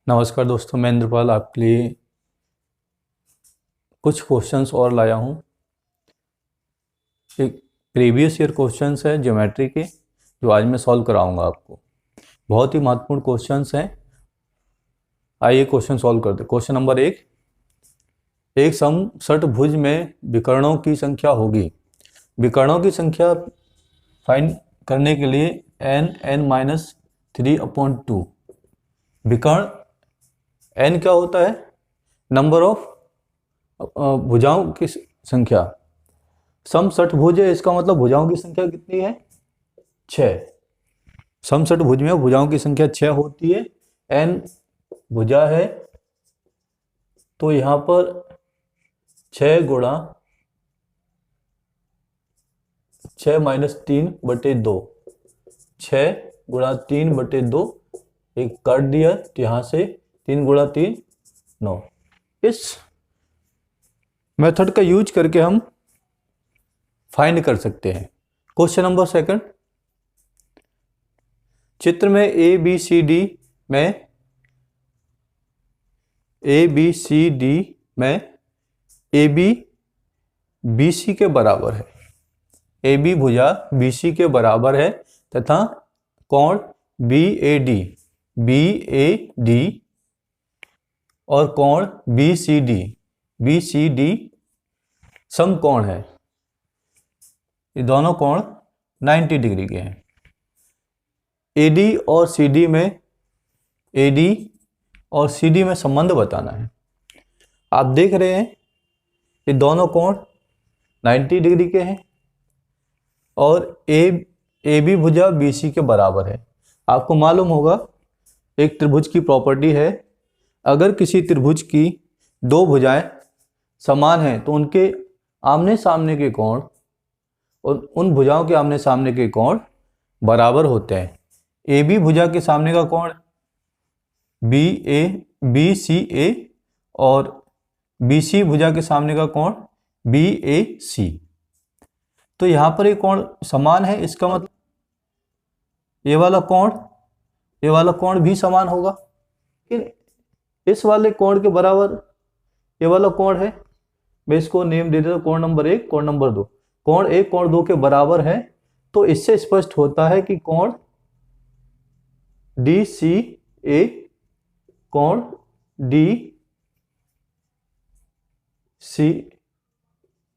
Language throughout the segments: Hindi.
नमस्कार दोस्तों, मैं इंद्रपाल आपके लिए कुछ क्वेश्चंस और लाया हूँ। एक प्रीवियस ईयर क्वेश्चंस है ज्योमेट्री के, जो आज मैं सॉल्व कराऊंगा आपको। बहुत ही महत्वपूर्ण क्वेश्चंस हैं। आइए क्वेश्चन सॉल्व करते हैं। क्वेश्चन नंबर एक समषटभुज में विकर्णों की संख्या होगी। विकर्णों की संख्या फाइंड करने के लिए n(-3/2) विकर्ण n क्या होता है? नंबर ऑफ भुजाओं की संख्या। समषटभुज है, इसका मतलब भुजाओं की संख्या कितनी है? 6। समषटभुज में भुजाओं की संख्या 6 होती है। n भुजा है तो यहां पर 6 गुणा 6-3/2, 6 गुणा 3/2 एक काट दिया, तो यहां से 3 गुणा 3 9। इस मेथड का यूज करके हम फाइंड कर सकते हैं। क्वेश्चन नंबर सेकंड, चित्र में ए बी सी डी में ए बी बी सी के बराबर है। ए बी भुजा बी सी के बराबर है तथा कोण बी ए डी और कोण बी सी डी समकोण है। ये दोनों कोण 90 डिग्री के हैं। एडी और सीडी में संबंध बताना है। आप देख रहे हैं ये दोनों कोण 90 डिग्री के हैं और ए बी भुजा बी सी के बराबर है। आपको मालूम होगा एक त्रिभुज की प्रॉपर्टी है, अगर किसी त्रिभुज की दो भुजाएं समान हैं तो उनके आमने सामने के कोण और उन भुजाओं के आमने सामने के कोण बराबर होते हैं। ए बी भुजा के सामने का कोण बी सी ए और बी सी भुजा के सामने का कोण बी ए सी। तो यहां पर एक कोण समान है, इसका मतलब ये वाला कोण भी समान होगा। इस वाले कोण के बराबर ये वाला कोण है। मैं इसको नेम दे देता हूं, कोण नंबर 1, कोण नंबर 2। कोण 1 कोण 2 के बराबर है, तो इससे स्पष्ट होता है कि कोण डी सी ए कोण डी सी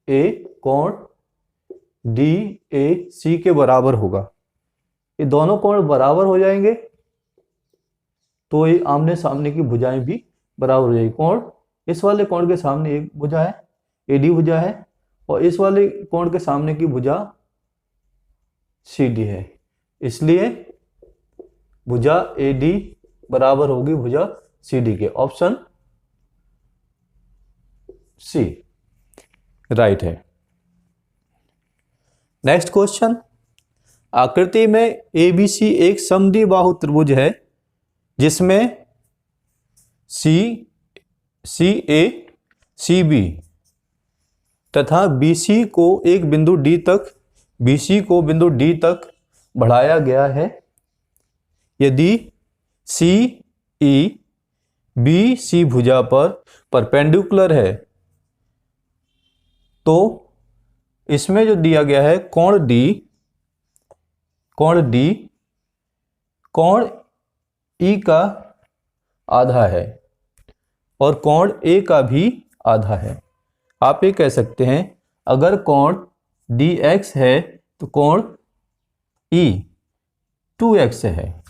ए कोण डी ए सी के बराबर होगा। ये दोनों कोण बराबर हो जाएंगे तो ये आमने सामने की भुजाएं भी बराबर हो जाएगी। कोण इस वाले कोण के सामने एक भुजा है, एडी भुजा है, और इस वाले कोण के सामने की भुजा सी डी है, इसलिए भुजा ए डी बराबर होगी भुजा सी डी के। ऑप्शन सी राइट है। नेक्स्ट क्वेश्चन, आकृति में ए बी सी एक समद्विबाहु त्रिभुज है जिसमें सी ए सी बी तथा BC को बिंदु D तक बढ़ाया गया है। यदि CE BC भुजा पर परपेंडिकुलर है तो इसमें जो दिया गया है कोण E का आधा है और कोण A का भी आधा है। आप ये कह सकते हैं अगर कोण DX है तो कोण E 2x है।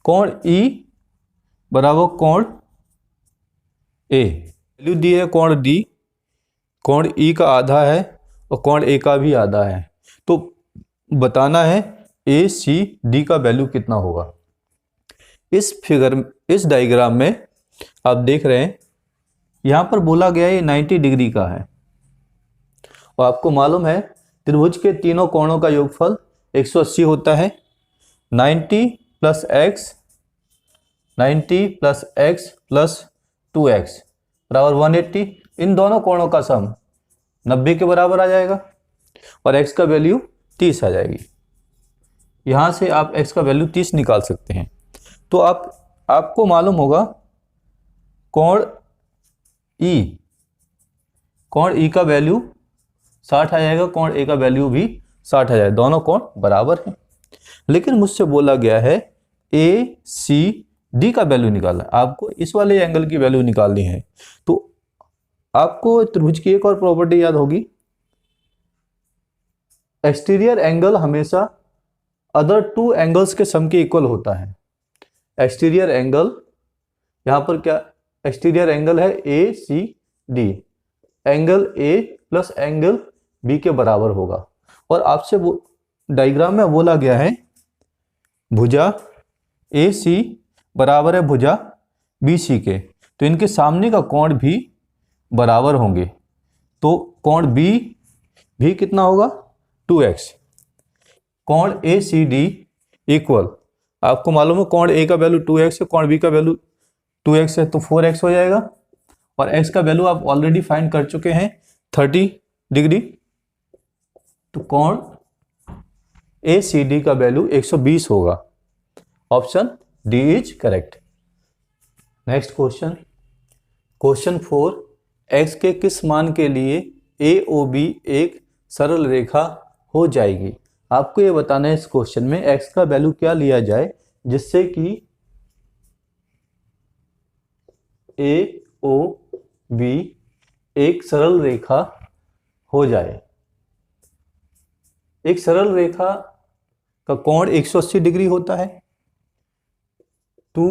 कोण E बराबर कोण A, वैल्यू दी है कोण D, कोण E का आधा है और कोण A का भी आधा है, तो बताना है ACD का वैल्यू कितना होगा। इस डायग्राम में आप देख रहे हैं यहां पर बोला गया है 90 डिग्री का है और आपको मालूम है त्रिभुज के तीनों कोणों का योगफल 180 होता है। 90 प्लस x प्लस 2x बराबर 180। इन दोनों कोणों का सम 90 के बराबर आ जाएगा और x का वैल्यू 30 आ जाएगी। यहाँ से आप x का वैल्यू 30 निकाल सकते हैं। तो आपको मालूम होगा कोण ई का वैल्यू 60 आ जाएगा, कोण ए का वैल्यू भी 60 आ जाएगा, दोनों कोण बराबर हैं। लेकिन मुझसे बोला गया है ए सी डी का वैल्यू निकालना, आपको इस वाले एंगल की वैल्यू निकालनी है। तो आपको त्रिभुज की एक और प्रॉपर्टी याद होगी, एक्सटीरियर एंगल हमेशा अदर टू एंगल्स के सम के इक्वल होता है। एक्सटीरियर एंगल, यहां पर क्या एक्सटीरियर एंगल है A C D, angle A plus angle B के बराबर होगा। और आपसे वो डायग्राम में बोला गया है भुजा ए सी बराबर है भुजा बी सी के, तो इनके सामने का कोण भी बराबर होंगे। तो कोण बी भी कितना होगा 2x, कोण ए सी डी इक्वल, आपको मालूम है कोण ए का वैल्यू 2x है, कोण बी का वैल्यू 2x है, तो 4x हो जाएगा। और x का वैल्यू आप ऑलरेडी फाइंड कर चुके हैं 30 डिग्री, तो कोण ए सी डी का वैल्यू 120 होगा। Option D is correct. Next question, question 4, x के किस मान के लिए AOB एक सरल रेखा हो जाएगी। आपको ये बताना है इस क्वेश्चन में x का वैल्यू क्या लिया जाए जिससे कि AOB एक सरल रेखा हो जाए। एक सरल रेखा का कोण 180 डिग्री होता है। तो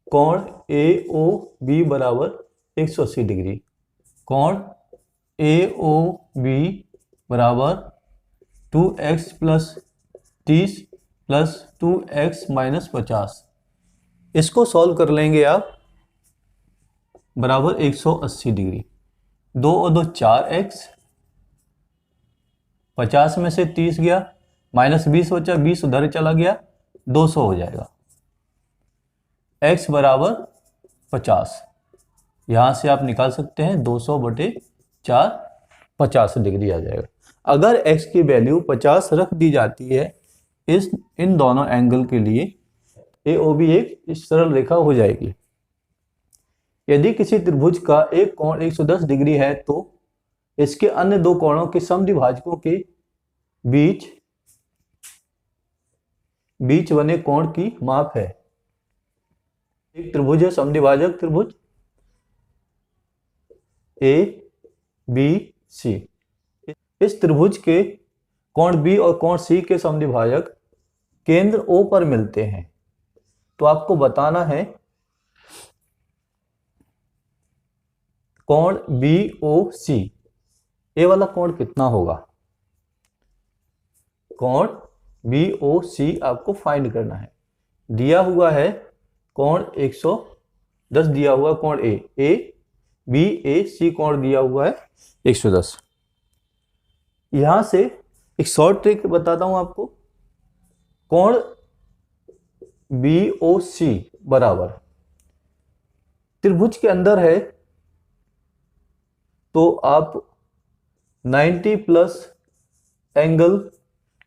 कोण AOB बराबर 180 डिग्री, कोण AOB बराबर 2x plus 30 plus 2x minus 50। इसको सॉल्व कर लेंगे आप, बराबर 180 डिग्री, 2 और 2 4x, 50 में से 30 गया, माइनस 20 बचा, 20 उधर चला गया, 200 हो जाएगा। x बराबर 50, यहां से आप निकाल सकते हैं 200/4, 50 डिग्री आ जाएगा। अगर x की वैल्यू 50 रख दी जाती है इन दोनों एंगल के लिए, AOB एक सरल रेखा हो जाएगी। यदि किसी त्रिभुज का एक कोण 110 डिग्री है तो इसके अन्य दो कोणों के समद्विभाजकों के बीच बने कोण की माप है। एक त्रिभुज है समद्विभाजक त्रिभुज ABC, इस त्रिभुज के कोण B और कोण C के समद्विभाजक केंद्र O पर मिलते हैं। तो आपको बताना है कोण BOC, ये वाला कोण कितना होगा। कोण BOC आपको फाइंड करना है। दिया हुआ है कोण 110 दिया हुआ कोण BAC कोण दिया हुआ है 110। यहां से एक शॉर्ट ट्रिक बताता हूं आपको। कोण BOC बराबर त्रिभुज के अंदर है तो आप 90 प्लस एंगल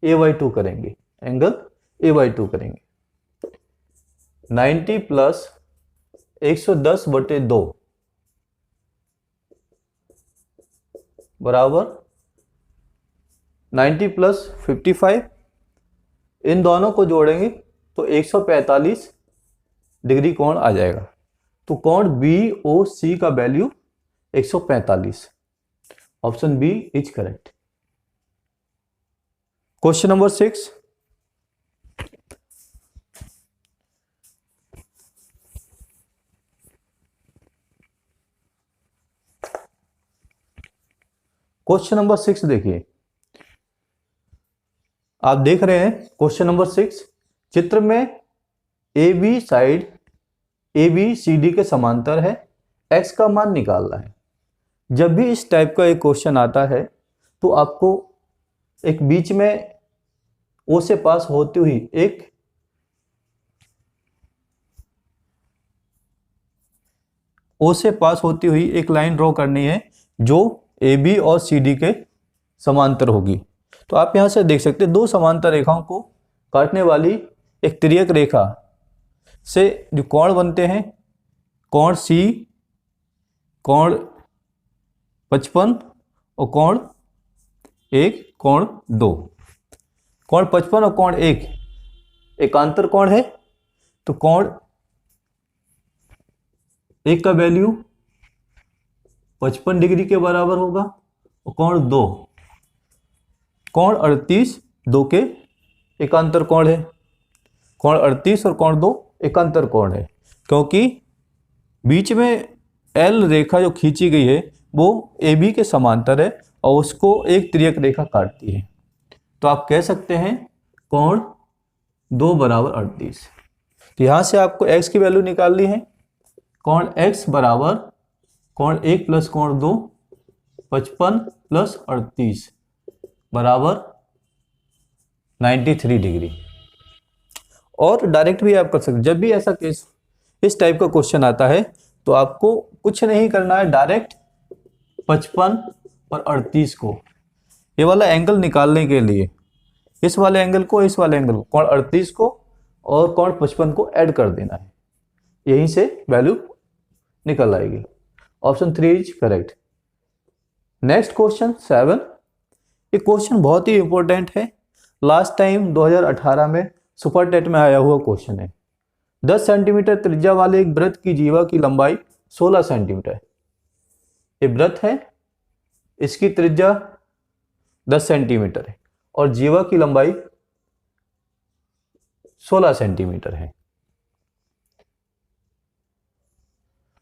A/2 करेंगे, एंगल A/2 करेंगे। 90 प्लस 110/2 बराबर 90 प्लस 55, इन दोनों को जोड़ेंगे तो 145 डिग्री कोण आ जाएगा। तो कोण BOC का value 145। Option B is correct. Question number 6, question number 6 देखिए, आप देख रहे हैं क्वेश्चन नंबर 6, चित्र में AB साइड ABCD के समांतर है, x का मान निकालना है। जब भी इस टाइप का एक क्वेश्चन आता है तो आपको एक बीच में O से पास होती हुई एक लाइन ड्रॉ करनी है जो AB और CD के समांतर होगी। तो आप यहाँ से देख सकते हैं दो समांतर रेखाओं को काटने वाली एक तिर्यक रेखा से जो कोण बनते हैं, कोण C, कोण 55 और कोण 1, कोण 2। कोण 55 और कोण 1 एकांतर कोण है, तो कोण 1 का वैल्यू 55 डिग्री के बराबर होगा और कोण 2, कोण 38 2 के एकांतर कोण है। कोण 38 और कोण 2 एकांतर कोण है, क्योंकि बीच में L रेखा जो खींची गई है वो AB के समांतर है और उसको एक तिर्यक रेखा काटती है। तो आप कह सकते हैं कोण 2 बराबर 38। तो यहाँ से आपको x की वैल्यू निकालनी है। कोण x बराबर कोण 1 प्लस कोण 2 55 प्लस 38 बराबर 93 डिग्री। और डायरेक्ट भी आप कर सकते हैं। जब भी ऐसा केस इस टाइप का क्वेश्चन आता है तो आपको कुछ नहीं करना है, डायरेक्ट 55 और 38 को ये वाला एंगल निकालने के लिए इस वाले एंगल को, इस वाले एंगल को, कोण 38 को और कोण 55 को ऐड कर देना है, यहीं से वैल्यू निकल आएगी। Option 3 is correct. Next question 7। ये क्वेश्चन बहुत ही इंपॉर्टेंट है, लास्ट टाइम 2018 में सुपर टेट में आया हुआ क्वेश्चन है। 10 सेंटीमीटर त्रिज्या वाले एक वृत्त की जीवा की लंबाई 16 सेंटीमीटर। ये वृत्त है, इसकी त्रिज्या 10 सेंटीमीटर है और जीवा की लंबाई 16 सेंटीमीटर है।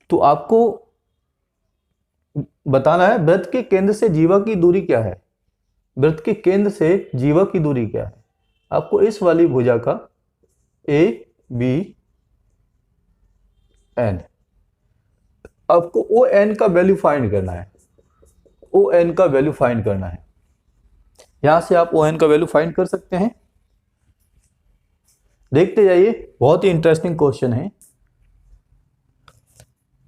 तो आपको बताना है वृत्त के केंद्र से जीवा की दूरी क्या है। वृत्त के केंद्र से जीवा की दूरी क्या है। आपको इस वाली भुजा का A B N, आपको ON का वैल्यू फाइंड करना है। ON का वैल्यू फाइंड करना है। यहां से आप ON का वैल्यू फाइंड कर सकते हैं। देखते जाइए, बहुत ही इंटरेस्टिंग क्वेश्चन है।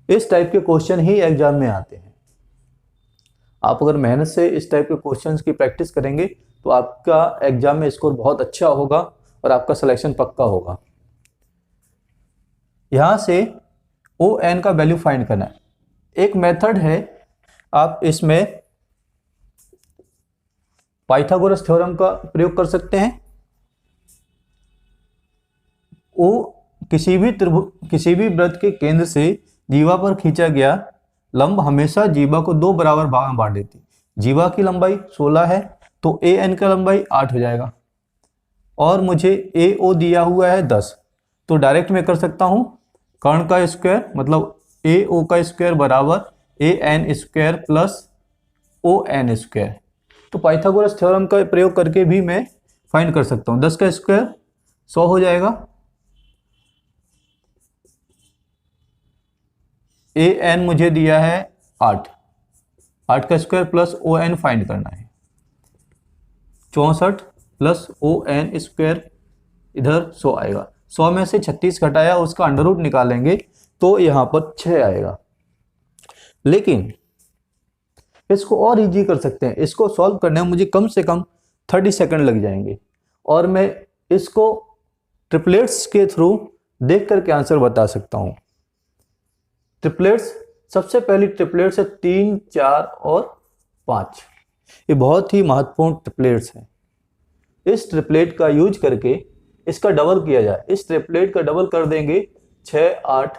इस टाइप के क्वेश्चन ही एग्जाम में आते हैं। आप अगर मेहनत से इस टाइप के क्वेश्चंस की प्रैक्टिस करेंगे तो आपका एग्जाम में स्कोर बहुत अच्छा होगा और आपका सिलेक्शन पक्का होगा। यहां से ON का वैल्यू फाइंड करना है। एक मेथड है, आप इसमें पाइथागोरस थ्योरम का प्रयोग कर सकते हैं। किसी भी वृत्त के केंद्र से जीवा पर खींचा गया लंब हमेशा जीवा को 2 बराबर भाग में बांट देती। जीवा की लंबाई 16 है तो AN का लंबाई 8 हो जाएगा और मुझे AO दिया हुआ है 10। तो डायरेक्ट मैं कर सकता हूं कर्ण का स्क्वायर मतलब AO का स्क्वायर बराबर AN square plus ON square. तो पाइथागोरस थ्योरम का प्रयोग करके भी मैं फाइंड कर सकता हूं। 10 का स्क्वायर 100 हो जाएगा। AN मुझे दिया है 8, 8 का स्क्वायर प्लस ON फाइंड करना है। 64 प्लस ON स्क्वायर, इधर 100 आएगा। 100 में से 36 घटाया, उसका अंडर रूट निकालेंगे तो यहाँ पर 6 आएगा। लेकिन इसको और इजी कर सकते हैं। इसको सॉल्व करने में मुझे कम से कम 30 सेकंड लग जाएंगे और मैं इसको ट्रिपलेट्स के थ्रू देख करके आंसर बता सकता हूँ। ट्रिपलेट्स, सबसे पहली ट्रिपलेट्स है 3, 4 और 5। ये बहुत ही महत्वपूर्ण ट्रिपलेट्स हैं। इस ट्रिपलेट का यूज करके इसका डबल किया जाए। इस ट्रिपलेट का डबल कर देंगे 6, 8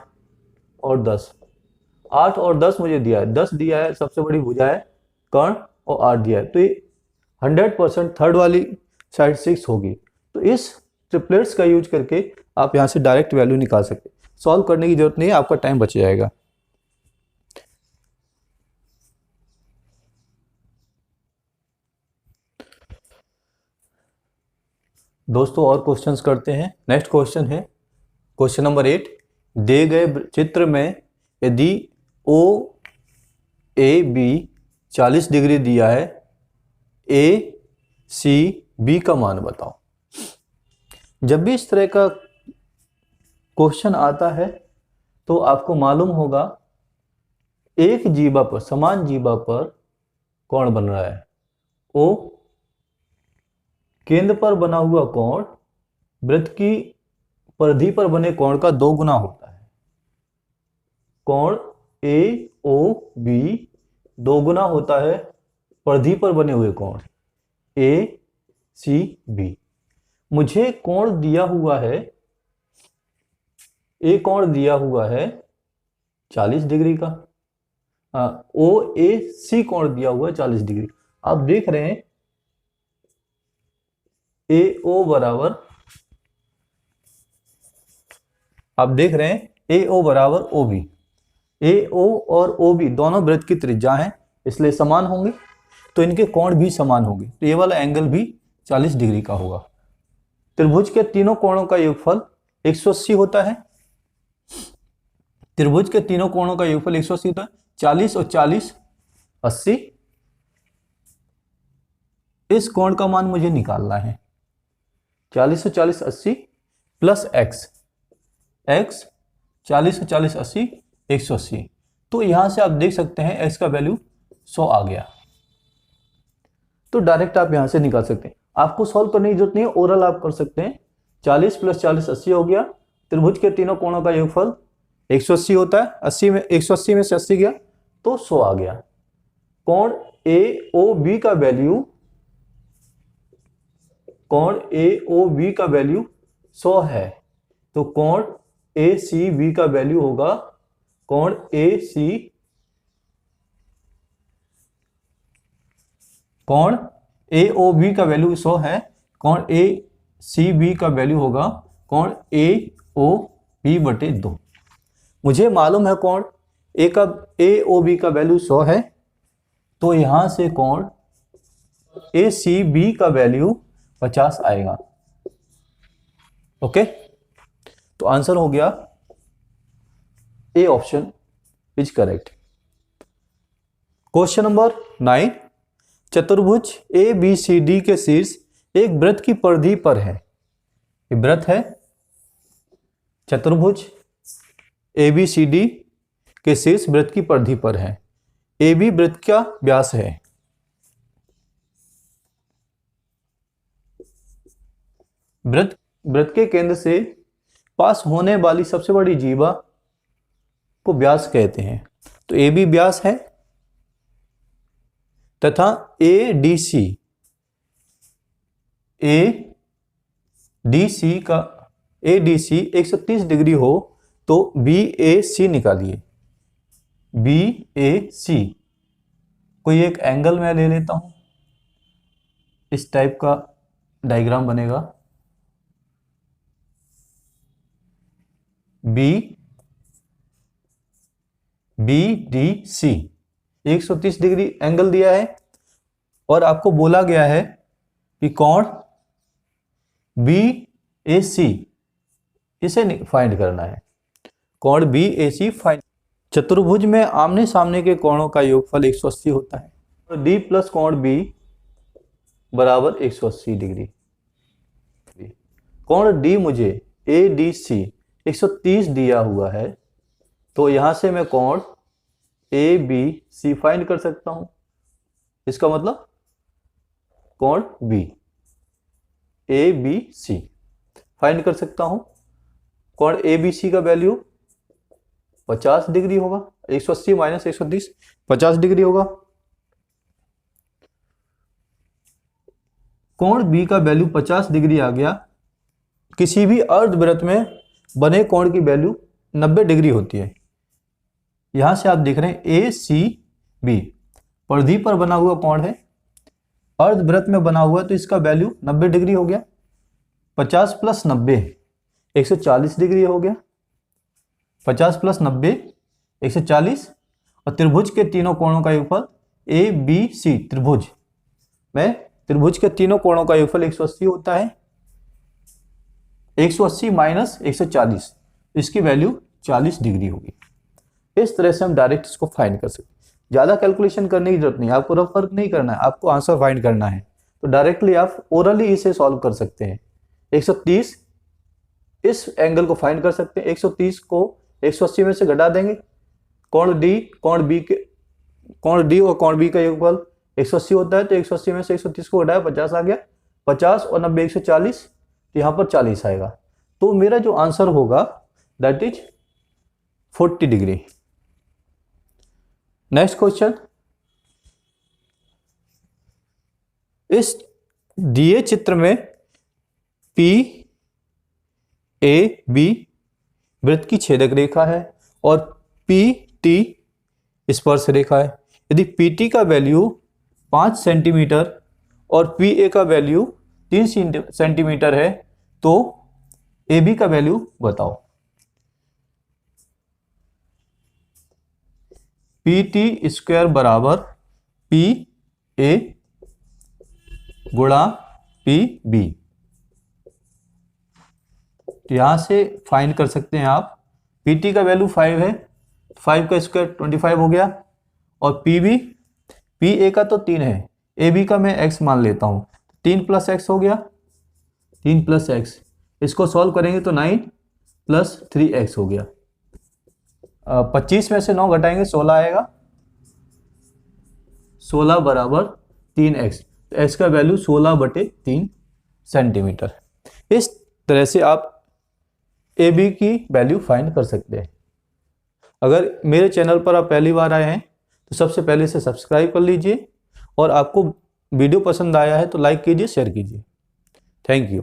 और 10। 8 और 10 मुझे दिया है, 10 दिया है, सबसे बड़ी भुजा है कर्ण, और 8 दिया है। तो ये 100% थर्ड वाली साइड 6 होगी। तो इस ट्रिपलेट्स का यूज करके आप यहाँ से डायरेक्ट वैल्यू निकाल सकते हैं। सॉल्व करने की जरूरत नहीं है, आपका टाइम बच जाएगा। दोस्तों और क्वेश्चंस करते हैं। नेक्स्ट क्वेश्चन है क्वेश्चन नंबर 8। दिए गए चित्र में यदि OAB 40 डिग्री दिया है, ACB का मान बताओ। जब भी इस तरह का क्वेश्चन आता है तो आपको मालूम होगा एक जीवा पर, समान जीवा पर कोण बन रहा है O केंद्र पर बना हुआ कोण वृत्त की परिधि पर बने कोण का 2 गुना होता है। कोण AOB 2 गुना होता है परिधि पर बने हुए कोण ACB। मुझे कोण दिया हुआ है, कोण दिया हुआ है 40 डिग्री का, OAC कोण दिया हुआ है 40 डिग्री। आप देख रहे हैं AO बराबर, आप देख रहे हैं AO बराबर OB। AO और OB दोनों वृत्त की त्रिज्या हैं, इसलिए समान होंगे, तो इनके कोण भी समान होंगे, तो ये वाला एंगल भी 40 डिग्री का होगा। त्रिभुज के तीनों कोणों का योगफल 180 होता है। त्रिभुज के तीनों कोणों का योगफल 180 होता है। 40 और 40 80। इस कोण का मान मुझे निकालना है। 40 और 40 80 प्लस x 40 और 40 80 180। तो यहां से आप देख सकते हैं x का वैल्यू 100 आ गया, तो डायरेक्ट आप यहां से निकाल सकते हैं। आपको सॉल्व करने की जरूरत नहीं है, ओरल आप कर सकते हैं। 40 प्लस 40 80 हो गया। त्रिभुज के तीनों कोणों का योगफल 180 होता है। 80 में 180 में से 80 गया तो 100 आ गया। कोण AOB का वैल्यू, कोण AOB का वैल्यू 100 है, तो कोण ACB का वैल्यू होगा, कोण AOB का वैल्यू 100 है, कोण ACB का वैल्यू होगा कोण AOB बटे 2। मुझे मालूम है कोण AOB का वैल्यू 100 है, तो यहां से कोण ACB का वैल्यू 50 आएगा। ओके, तो आंसर हो गया A option is correct. Question number 9, चतुर्भुज ABCD के शीर्ष एक वृत्त की परिधि पर है। ये वृत्त है, चतुर्भुज ABCD के शीर्ष वृत्त की परिधि पर है। AB वृत्त का व्यास है। वृत्त के केंद्र से पास होने वाली सबसे बड़ी जीवा को व्यास कहते हैं। तो AB व्यास है तथा ADC का 130 डिग्री हो तो BAC निकालिए। BAC कोई एक एंगल मैं ले लेता हूं, इस टाइप का डायग्राम बनेगा। BDC 130 डिग्री एंगल दिया है और आपको बोला गया है कि कोण BAC इसे फाइंड करना है। कोण BAC फाइंड। चतुर्भुज में आमने सामने के कोणों का योगफल 180 होता है। तो D प्लस कोण B बराबर 180 डिग्री। कोण D मुझे ADC 130 दिया हुआ है, तो यहां से मैं कोण ABC फाइंड कर सकता हूं। इसका मतलब कोण B ABC फाइंड कर सकता हूं। कोण ABC का वैल्यू 50 डिग्री होगा। 180 माइनस 130 50 डिग्री होगा। कोण B का वैल्यू 50 डिग्री आ गया। किसी भी अर्धवृत्त में बने कोण की वैल्यू 90 डिग्री होती है। यहां से आप देख रहे हैं ACB परिधि पर बना हुआ कोण है, अर्धवृत्त में बना हुआ है, तो इसका वैल्यू 90 डिग्री हो गया। 50 प्लस 90 140 डिग्री हो गया। 50 प्लस 90 140। और त्रिभुज के तीनों कोणों का योगफल ABC त्रिभुज में त्रिभुज के तीनों कोणों का योगफल 180 होता है। 180 माइनस 140, इसकी वैल्यू 40 डिग्री होगी। इस तरह से हम डायरेक्ट इसको फाइंड कर सकते हैं। ज़्यादा कैलकुलेशन करने की जरूरत नहीं, आपको रफ वर्क नहीं करना है, आपको आंसर फाइंड करना है। तो डायरेक्टली आप ओरली इसे सॉल्व कर सकते हैं। 130 इस एंगल को फाइंड कर सकते हैं। 130 को 180 में से घटा देंगे। कोण D और कोण B का योगफल 180 होता है, तो 180 में से 130 को घटाया 50 आ गया। 50 और 90 140, तो यहाँ पर 40 आएगा। तो मेरा जो आंसर होगा that is 40 degree. Next question, इस दिए चित्र में पी ए बी वृत्त की छेदक रेखा है और पी टी स्पर्श रेखा है। यदि पी टी का वैल्यू 5 सेंटीमीटर और पी ए का वैल्यू 3 सेंटीमीटर है तो ए बी का वैल्यू बताओ। पी टी स्क्वायर बराबर पी ए गुणा पी बी। तो यहां से फाइंड कर सकते हैं आप। पी टी का वैल्यू 5 है, 5 का स्क्वायर 25 हो गया, और पी बी, पी ए का तो 3 है, ए बी का मैं x मान लेता हूं, 3 + x हो गया, 3 + x, इसको सॉल्व करेंगे तो 9 + 3x हो गया। 25 में से 9 घटाएंगे 16 आएगा, 16 बराबर 3x, तो x का वैल्यू 16/3 सेंटीमीटर। इस तरह से आप ए बी की वैल्यू फाइंड कर सकते हैं। अगर मेरे चैनल पर आप पहली बार आए हैं तो सबसे पहले से सब्सक्राइब कर लीजिए, और आपको वीडियो पसंद आया है तो लाइक कीजिए, शेयर कीजिए। Thank you.